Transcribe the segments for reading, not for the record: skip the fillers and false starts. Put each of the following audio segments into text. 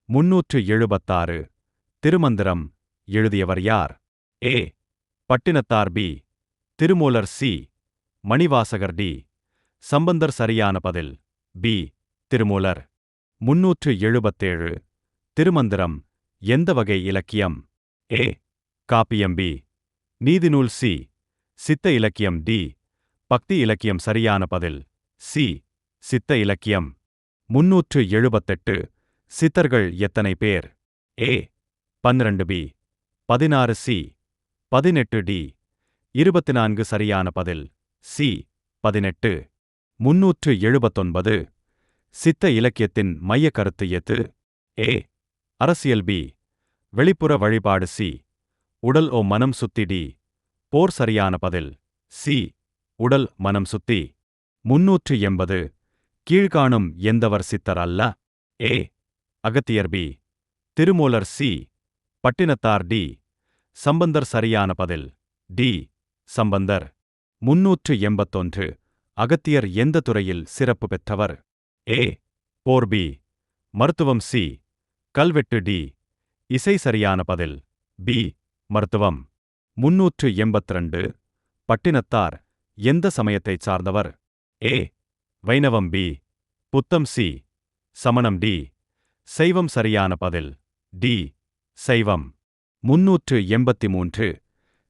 376 திருமந்திரம் எழுதியவர் யார்? A. Pattinathar. B. Thirumoolar. C. Manivasagar. D. Sambandhar. சரியான பதில் பி. திருமூலர். 377 திருமந்திரம் எந்த வகை இலக்கியம்? ஏ. காப்பியம். பி. நீதிநூல். சி. சித்த இலக்கியம். டி. பக்தி இலக்கியம். சரியான பதில் சி. சித்த இலக்கியம். 378 சித்தர்கள் எத்தனை பேர்? ஏ. 12. பி. 16. சி. 18. டி. 24. சரியான பதில் சி. 18. 379 சித்த இலக்கியத்தின் மைய கருத்து எது? ஏ. அரசியல். பி. வெளிப்புற வழிபாடு. சி. உடல் ஓ மனம் சுத்தி. டி. போர். சரியான பதில் சி. உடல் மனம் சுத்தி. 380 கீழ்காணும் எந்தவர் சித்தர் அல்ல? A. Agathiyar. B. Thirumoolar. C. Pattinathar. D. Sambandhar. சரியான பதில் டி. சம்பந்தர். 381 அகத்தியர் எந்த துறையில் சிறப்பு பெற்றவர்? ஏ. போர். பி. மருத்துவம். சி. கல்வெட்டு. டி. இசை. சரியான பதில் பி. மருத்துவம். 382 பட்டினத்தார் எந்த சமயத்தைச் சார்ந்தவர்? ஏ. வைணவம். பி. புத்தம். சி. சமணம். டி. சைவம். சரியான பதில் டி. சைவம். 383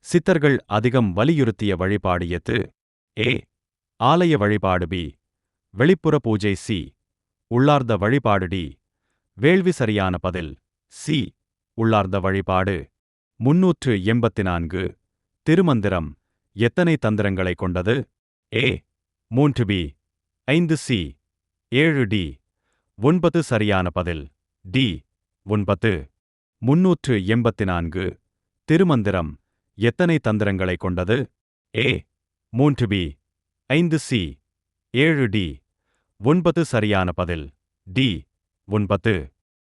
சித்தர்கள் அதிகம் வலியுறுத்திய வழிபாடு எது? ஏ. ஆலய வழிபாடு. பி. வெளிப்புற பூஜை. சி. உள்ளார்ந்த வழிபாடு. டி. வேள்வி. சரியான பதில் சி. உள்ளார்ந்த வழிபாடு. 384 திருமந்திரம் எத்தனை தந்திரங்களை கொண்டது? ஏ. 3. பி. 5. சி. 7. டி. 9. சரியான பதில் டி. 9. 384 திருமந்திரம் எத்தனை தந்திரங்களை கொண்டது? ஏ. 3. பி. 5. சி. 7. டி. 9. சரியான பதில் டி. 9.